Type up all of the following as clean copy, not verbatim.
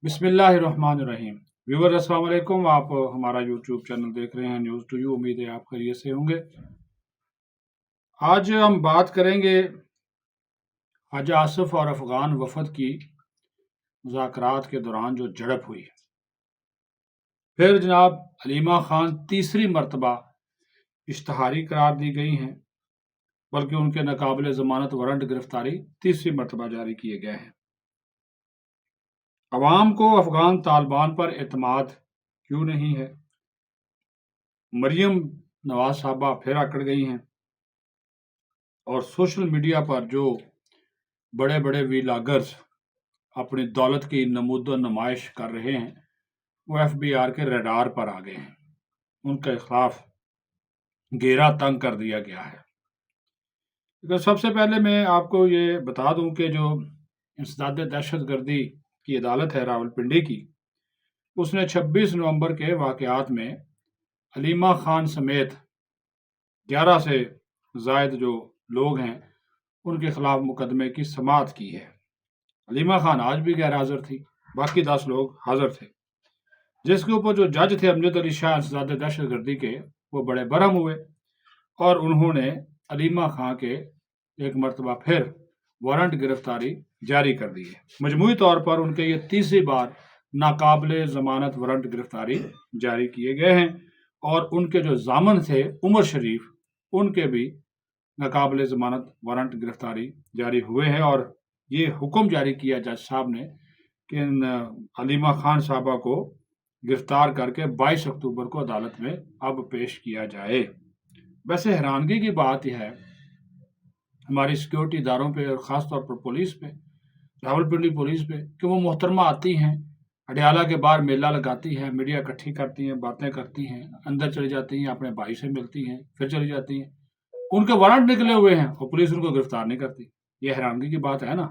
بسم اللہ الرحمن الرحیم ویور السلام علیکم. آپ ہمارا یوٹیوب چینل دیکھ رہے ہیں نیوز ٹو یو. امید ہے آپ خیریت سے ہوں گے. آج ہم بات کریں گے خواجہ آصف اور افغان وفد کی مذاکرات کے دوران جو جھڑپ ہوئی. پھر جناب علیمہ خان تیسری مرتبہ اشتہاری قرار دی گئی ہیں، بلکہ ان کے ناقابل ضمانت وارنٹ گرفتاری تیسری مرتبہ جاری کیے گئے ہیں. عوام کو افغان طالبان پر اعتماد کیوں نہیں ہے؟ مریم نواز صاحبہ پھر اکڑ گئی ہیں اور سوشل میڈیا پر جو بڑے بڑے ویلاگرز اپنی دولت کی نمود و نمائش کر رہے ہیں وہ ایف بی آر کے ریڈار پر آ گئے ہیں. ان کے خلاف گھیرا تنگ کر دیا گیا ہے. لیکن سب سے پہلے میں آپ کو یہ بتا دوں کہ جو انسداد دہشت گردی کی عدالت ہے راولپنڈی کی، اس نے 26 نومبر کے واقعات میں علیمہ خان سمیت 11 سے زائد جو لوگ ہیں ان کے خلاف مقدمے کی سماعت کی ہے. علیمہ خان آج بھی غیر حاضر تھی، باقی 10 لوگ حاضر تھے، جس کے اوپر جو جج تھے امجد علی شاہ انسداد دہشت گردی کے، وہ بڑے برہم ہوئے اور انہوں نے علیمہ خان کے ایک مرتبہ پھر وارنٹ گرفتاری جاری کر دی ہے. مجموعی طور پر ان کے یہ تیسری بار ناقابل ضمانت وارنٹ گرفتاری جاری کیے گئے ہیں، اور ان کے جو ضامن تھے عمر شریف، ان کے بھی ناقابل ضمانت وارنٹ گرفتاری جاری ہوئے ہیں. اور یہ حکم جاری کیا جج صاحب نے کہ علیمہ خان صاحبہ کو گرفتار کر کے 22 اکتوبر کو عدالت میں اب پیش کیا جائے. ویسے حیرانگی کی بات یہ ہے ہماری سیکیورٹی اداروں پہ اور خاص طور پر پولیس پہ، راولپنڈی پولیس پہ، کہ وہ محترمہ آتی ہیں، اڈیالہ کے باہر میلہ لگاتی ہیں، میڈیا اکٹھی کرتی ہیں، باتیں کرتی ہیں، اندر چلی جاتی ہیں، اپنے بھائی سے ملتی ہیں، پھر چلی جاتی ہیں. ان کے وارنٹ نکلے ہوئے ہیں اور پولیس ان کو گرفتار نہیں کرتی. یہ حیرانگی کی بات ہے نا.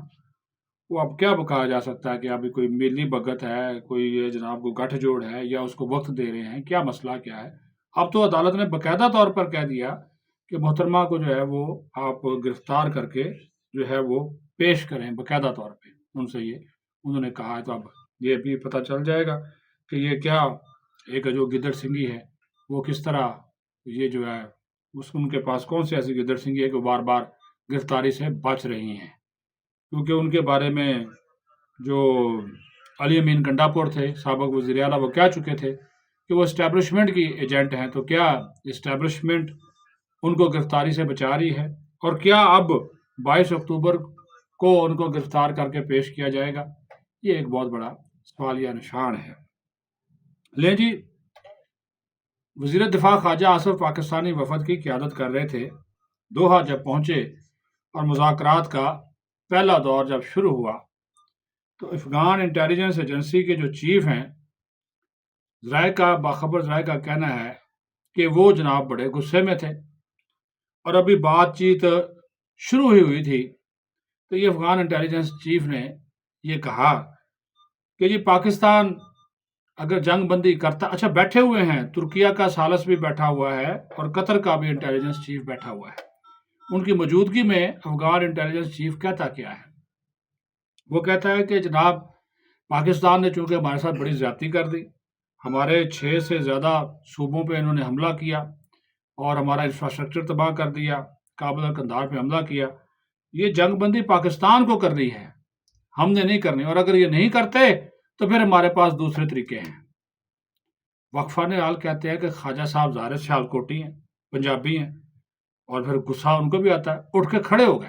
وہ اب کیا کہا جا سکتا ہے کہ ابھی کوئی میلی بھگت ہے، کوئی یہ جناب کو گٹھ جوڑ ہے، یا اس کو وقت دے رہے ہیں، کیا مسئلہ کیا ہے؟ اب تو عدالت نے باقاعدہ طور پر کہہ دیا کہ محترمہ کو جو ہے وہ آپ گرفتار کر کے جو ہے وہ پیش کریں باقاعدہ طور پہ. ان سے یہ انہوں نے کہا ہے. تو اب یہ بھی پتہ چل جائے گا کہ یہ کیا ایک جو گدڑ سنگھی ہے وہ کس طرح یہ جو ہے ان کے پاس کون سی ایسی گدڑ سنگھی ہے کہ بار بار گرفتاری سے بچ رہی ہیں. کیونکہ ان کے بارے میں جو علی امین گنڈاپور تھے سابق وزیر اعلیٰ، وہ کہہ چکے تھے کہ وہ اسٹیبلشمنٹ کی ایجنٹ ہیں. تو کیا اسٹیبلشمنٹ ان کو گرفتاری سے بچا رہی ہے؟ اور کیا اب 22 اکتوبر کو ان کو گرفتار کر کے پیش کیا جائے گا؟ یہ ایک بہت بڑا سوالیہ نشان ہے. لیں جی، وزیر دفاع خواجہ آصف پاکستانی وفد کی قیادت کر رہے تھے. دوحہ جب پہنچے اور مذاکرات کا پہلا دور جب شروع ہوا تو افغان انٹیلیجنس ایجنسی کے جو چیف ہیں، باخبر ذرائع کا کہنا ہے کہ وہ جناب بڑے غصے میں تھے، اور ابھی بات چیت شروع ہی ہوئی تھی تو یہ افغان انٹیلیجنس چیف نے یہ کہا کہ جی پاکستان اگر جنگ بندی کرتا، اچھا بیٹھے ہوئے ہیں ترکیہ کا سالس بھی بیٹھا ہوا ہے اور قطر کا بھی انٹیلیجنس چیف بیٹھا ہوا ہے. ان کی موجودگی میں افغان انٹیلیجنس چیف کہتا کیا ہے؟ وہ کہتا ہے کہ جناب پاکستان نے چونکہ ہمارے ساتھ بڑی زیادتی کر دی، ہمارے 6 سے زیادہ صوبوں پہ انہوں نے حملہ کیا اور ہمارا انفراسٹرکچر تباہ کر دیا، کابل اور قندھار پہ حملہ کیا. یہ جنگ بندی پاکستان کو کرنی ہے، ہم نے نہیں کرنی، اور اگر یہ نہیں کرتے تو پھر ہمارے پاس دوسرے طریقے ہیں. وقفہ نال کہتے ہیں کہ خواجہ صاحب ظاہر سیال کوٹی ہیں، پنجابی ہیں، اور پھر غصہ ان کو بھی آتا ہے. اٹھ کے کھڑے ہو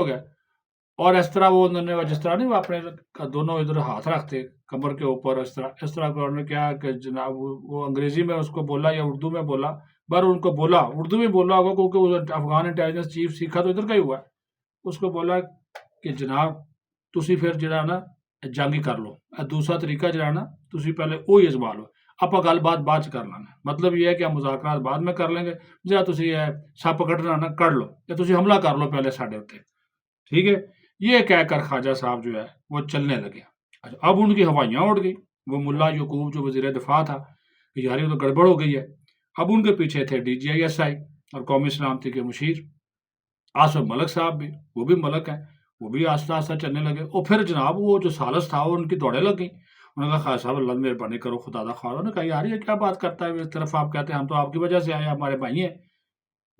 گئے اور اس طرح وہ انہوں نے جس طرح نہیں وہ اپنے دونوں ادھر ہاتھ رکھتے کمر کے اوپر، اس طرح انہوں نے کیا کہ جناب وہ انگریزی میں اس کو بولا یا اردو میں بولا، ان کو بولا اردو میں بولا ہوگا کیونکہ وہ افغان انٹیلیجنس چیف سیکھا تو ادھر کا ہی ہوا ہے. اس کو بولا کہ جناب تسی پھر جڑا نا جنگ کر لو، دوسرا طریقہ جڑا نا تسی پہلے وہی ازما لو، آپ گل بات بعد چ کر لینا. مطلب یہ ہے کہ ہم مذاکرات بعد میں کر لیں گے، جہاں تسی سپ کٹنا نا کر لو، یا تسی حملہ کر لو پہلے ساڈے اوتے، ٹھیک ہے. یہ کہہ کر خواجہ صاحب جو ہے وہ چلنے لگے. اب ان کی ہوائیاں اڑ گئی. وہ ملا یعقوب جو وزیر دفاع تھا کہ یار یہ تو گڑبڑ ہو گئی ہے. اب ان کے پیچھے تھے D G I S I اور قومی سلامتی کے مشیر آصف ملک صاحب بھی، وہ بھی ملک ہیں. وہ بھی آہستہ آہستہ چلنے لگے. اور پھر جناب وہ جو سالس تھا وہ ان کی دوڑیں لگ گئیں. انہوں نے کہا خواجہ صاحب اللہ مہربانی کرو خدا دا خواہ. انہوں نے کہا یار یہ کیا بات کرتا ہے, اس طرف آپ کہتے ہیں ہم تو آپ کی وجہ سے آئے, ہمارے بھائی ہیں,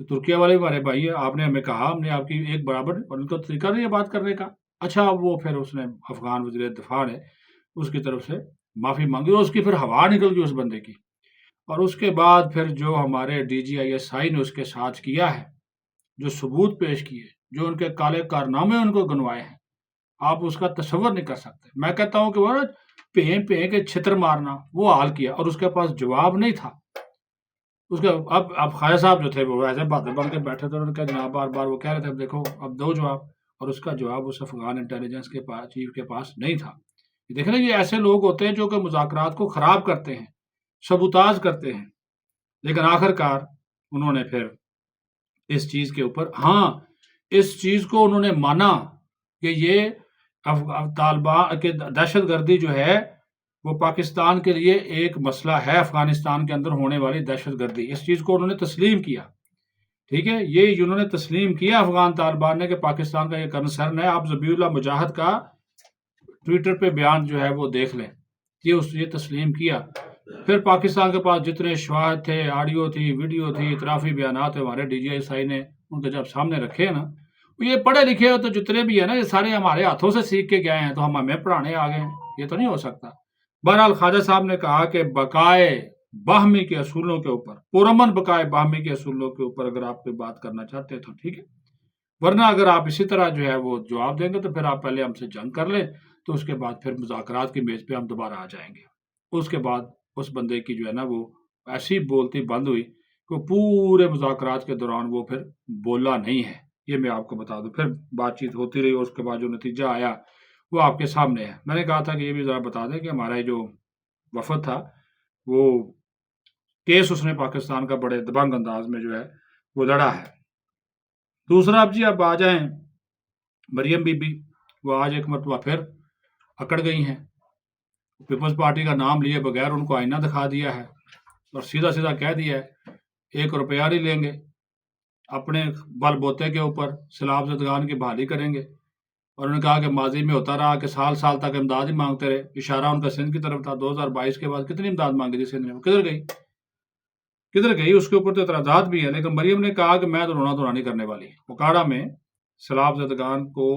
ترکیہ والے بھی ہمارے بھائی ہیں, آپ نے ہمیں کہا, ہم نے آپ کی ایک برابر, اور ان کا طریقہ نہیں ہے بات کرنے کا. اچھا وہ پھر اس نے افغان وزیر دفاع نے اس کی طرف سے معافی مانگی, اور اس کی پھر ہوا نکل گئی اس بندے کی. اور اس کے بعد پھر جو ہمارے D G I S I نے اس کے ساتھ کیا ہے, جو ثبوت پیش کیے, جو ان کے کالے کارنامے ان کو گنوائے ہیں, آپ اس کا تصور نہیں کر سکتے. میں کہتا ہوں کہ وہ پیں کے چھتر مارنا وہ حال کیا, اور اس کے پاس جواب نہیں تھا. اس کے اب خواجہ صاحب جو تھے وہ ایسے باتیں بن کے بیٹھے تھے, انہوں نے کہا جناب بار بار وہ کہہ رہے تھے اب دیکھو اب دو جواب, اور اس کا جواب اس افغان انٹیلیجنس کے پاس چیف کے پاس نہیں تھا. دیکھ رہے یہ ایسے لوگ ہوتے ہیں جو کہ مذاکرات کو خراب کرتے ہیں, سبوتاژ کرتے ہیں. لیکن آخر کار انہوں نے پھر اس چیز کے اوپر, ہاں اس چیز کو انہوں نے مانا کہ یہ طالبان کے دہشت گردی جو ہے وہ پاکستان کے لیے ایک مسئلہ ہے, افغانستان کے اندر ہونے والی دہشت گردی, اس چیز کو انہوں نے تسلیم کیا. ٹھیک ہے, یہ انہوں نے تسلیم کیا افغان طالبان نے کہ پاکستان کا یہ کنسرن ہے. آپ ذبیح اللہ مجاہد کا ٹویٹر پہ بیان جو ہے وہ دیکھ لیں, یہ تسلیم کیا. پھر پاکستان کے پاس جتنے شواہد تھے, آڈیو تھی, ویڈیو تھی, اعترافی بیانات ہمارے ڈی جی ایس آئی نے ان کے جب سامنے رکھے نا, یہ پڑھے لکھے ہو تو جتنے بھی ہیں نا یہ سارے ہمارے ہاتھوں سے سیکھ کے گئے ہیں, تو ہم ہمیں پڑھانے آ گئے ہیں, یہ تو نہیں ہو سکتا. بہرحال خواجہ صاحب نے کہا کہ بقائے باہمی کے اصولوں کے اوپر, پرامن بقائے باہمی کے اصولوں کے اوپر اگر آپ کوئی بات کرنا چاہتے ہیں تو ٹھیک ہے, ورنہ اگر آپ اسی طرح جو ہے وہ جواب دیں گے تو پھر آپ پہلے ہم سے جنگ کر لیں, تو اس کے بعد پھر مذاکرات کی میز پہ ہم دوبارہ آ جائیں گے. اس کے بعد اس بندے کی جو ہے نا وہ ایسی بولتی بند ہوئی کہ پورے مذاکرات کے دوران وہ پھر بولا نہیں ہے. یہ میں آپ کو بتا دوں, پھر بات چیت ہوتی رہی, اور اس کے بعد جو نتیجہ آیا وہ آپ کے سامنے ہے. میں نے کہا تھا کہ یہ بھی ذرا بتا دیں کہ ہمارا جو وفد تھا وہ کیس اس نے پاکستان کا بڑے دبنگ انداز میں جو ہے وہ لڑا ہے. دوسرا اب جی اب آ جائیں مریم بی بی, وہ آج ایک مرتبہ پھر اکڑ گئی ہیں. پیپلز پارٹی کا نام لیے بغیر ان کو آئینہ دکھا دیا ہے, اور سیدھا سیدھا کہہ دیا ہے 1 روپیہ نہیں لیں گے, اپنے بل بوتے کے اوپر سیلاب زدگان کی بحالی کریں گے. اور انہوں نے کہا کہ ماضی میں ہوتا رہا کہ سال سال تک امداد ہی مانگتے رہے, اشارہ ان کا سندھ کی طرف تھا. 2022 کے بعد کتنی امداد مانگی تھی سندھ میں, کدھر گئی اس کے اوپر تو اعتراضات بھی ہیں. لیکن مریم نے کہا کہ میں تو رونا دھونا نہیں کرنے والی. اوکاڑا میں سیلاب زدگان کو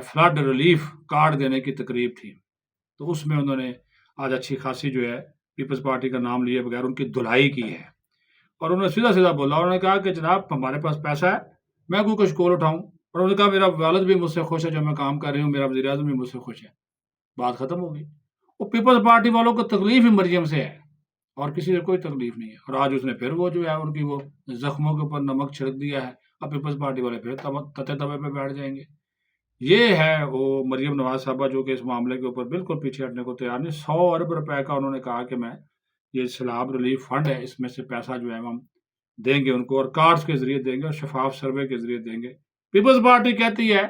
فلڈ ریلیف کارڈ دینے کی تقریب تھی, تو اس میں انہوں نے آج اچھی خاصی جو ہے پیپلز پارٹی کا نام لیے بغیر ان کی دھلائی کی ہے. اور انہوں نے سیدھا سیدھا بولا, انہوں نے کہا کہ جناب ہمارے پاس پیسہ ہے, میں کوئی کچھ کول اٹھاؤں. اور انہوں نے کہا میرا والد بھی مجھ سے خوش ہے جو میں کام کر رہی ہوں, میرا وزیر اعظم بھی مجھ سے خوش ہے. بات ختم ہو گئی. وہ پیپلز پارٹی والوں کو تکلیف ہی مریم سے ہے, اور کسی سے کوئی تکلیف نہیں ہے. اور آج اس نے پھر وہ جو ہے ان کی وہ زخموں کے اوپر نمک چھڑک دیا ہے. اب پیپلز پارٹی والے پھر تتے تبے پہ بیٹھ جائیں گے. یہ ہے وہ مریم نواز صاحبہ جو کہ اس معاملے کے اوپر بالکل پیچھے ہٹنے کو تیار نہیں. 100 ارب روپے کا انہوں نے کہا کہ میں یہ سیلاب ریلیف فنڈ ہے, اس میں سے پیسہ جو ہے ہم دیں گے ان کو, اور کارڈز کے ذریعے دیں گے, اور شفاف سروے کے ذریعے دیں گے. پیپلز پارٹی کہتی ہے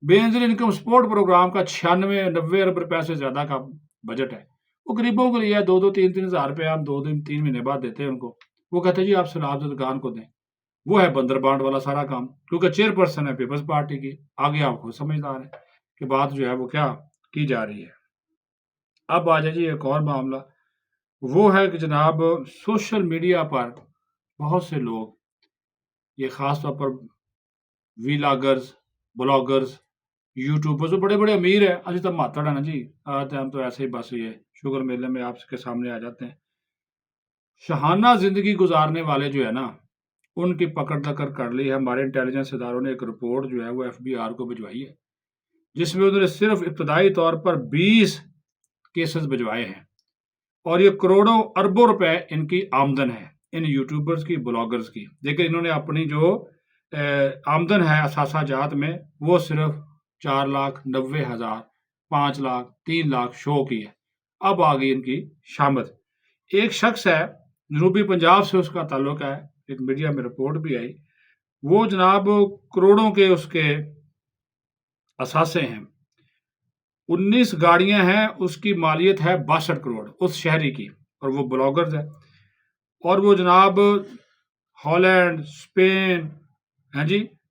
بے نظیر انکم سپورٹ پروگرام کا 96-90 ارب روپے سے زیادہ کا بجٹ ہے. وہ غریبوں کے لیے 2-3 ہزار روپے ہم 2-3 مہینے بعد دیتے ہیں ان کو. وہ کہتے ہیں جی آپ سیلاب زدگان کو دیں. وہ ہے بندر بانٹ والا سارا کام, کیونکہ چیئر پرسن ہے پیپلز پارٹی کی. آگے آپ خود سمجھدار ہیں کہ بات جو ہے وہ کیا کی جا رہی ہے. اب آ جائے جی ایک اور معاملہ, وہ ہے کہ جناب سوشل میڈیا پر بہت سے لوگ, یہ خاص طور پر ویلاگرز, بلاگرز, یوٹیوبرز, بڑے بڑے امیر ہیں. اچھی تو ماتڑ ہے نا جی, آتے ہم تو ایسے ہی بس یہ شوگر میلے میں آپ کے سامنے آ جاتے ہیں. شہانہ زندگی گزارنے والے جو ہے نا ان کی پکڑ دکڑ کر لی ہے. ہمارے انٹیلیجنس اداروں نے ایک رپورٹ جو ہے وہ FBI کو بھجوائی ہے, جس میں انہوں نے صرف ابتدائی طور پر 20 کیسز بھجوائے ہیں, اور یہ کروڑوں اربوں روپے ان کی آمدن ہے, ان یوٹیوبرز کی, بلاگرز کی. لیکن انہوں نے اپنی جو آمدن ہے اثاثہ جات میں وہ صرف 4,90,000, 5 لاکھ, 3 لاکھ شو کی ہے. اب آ گئی ان کی شامت. ایک شخص ہے جنوبی پنجاب سے اس کا تعلق ہے, ایک میڈیا میں رپورٹ بھی آئی, وہ جناب کروڑوں کے اس کے اثاثے ہیں. 19 گاڑیاں ہیں, اس کی مالیت ہے 62 کروڑ اس شہری کی, اور وہ بلاگرز ہے. اور وہ جناب ہالینڈ, اسپین, ہیں جی,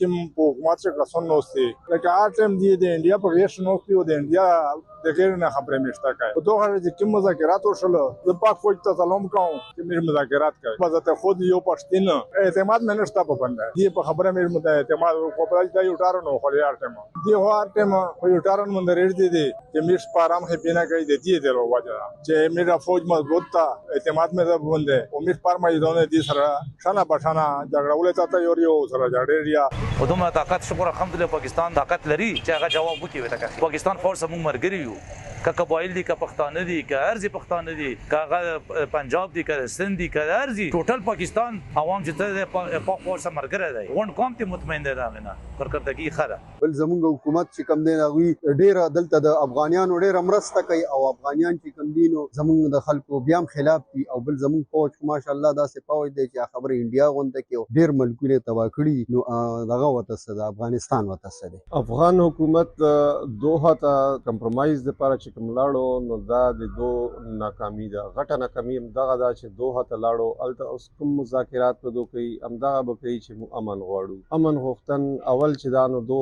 Kim po mace ka son nosti. Like atem di de India po yesh nosti o de India de ghair na khabre mishta ka. To har de kim muzakirat o shlo. De pak foj ta salom kaun ki mir muzakirat ka. Bazat khud yo pashtin etemad mein nishta pa banda. Di pa khabre mir muda etemad ko praj da utaro no kholi artem. Di ho artem ko utaro no mandar de de ke mish param he bina kai de di de ro waja. Je mera foj mazbut ta etemad mein da bunde. O mish par ma idone di sara shana bashana jagra ule ta yoriyo sara jaderia و دومره طاقت شکر الحمدلله پاکستان طاقت لري چې هغه جواب وکړي وته Pakistan force موږ مرګري you که قبایل دي که پښتانه دي که ارزي پښتانه دي که هغه پنجاب دي که سند دي که ارزي ټوټل پاکستان عوام چې ته پاک فورس مرګره دی غون قوم ته مطمئن دي دا نه کارکردګي خره بل زمونږ حکومت چې کم دی هغوی ډېره دلته د افغانیانو ډېره مرسته کوي او افغانیان چې کم دي نو زمونږ د خلکو بیا هم خلاف دي او بل زمونږ فوج ماشاءالله داسې فوج دی چې خبره انډیا غونډه کې ډېر ملکونه تباه کړي دي نو دغه ورته څه د افغانستان ورته څه دی. افغان حکومت دوحه ته کمپرمایز دپاره چې کوم لاړو نو دا د دو ناکامي ده. غټه ناکامي همدغه ده چې دوحه ته لاړو، هلته اوس کوم مذاکرات به دو کوي همدغه به کوي چې موږ امن غواړو. امن غوښتن اول چې دا نو دو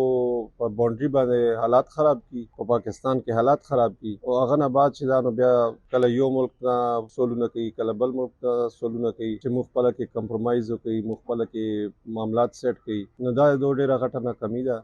په باونډري باندې حالات خراب کړي، په پاکستان کې حالات خراب کړي او هغه نه بعد چې دا نو بیا کله یو ملک نه سولونه کوي کله بل ملک نه سولونه کوي چې موږ خپله کې کمپرمایز وکړي، موږ خپله کې معاملات سیټ کړي، نو دا د دو ډېره غټه ناکامي ده.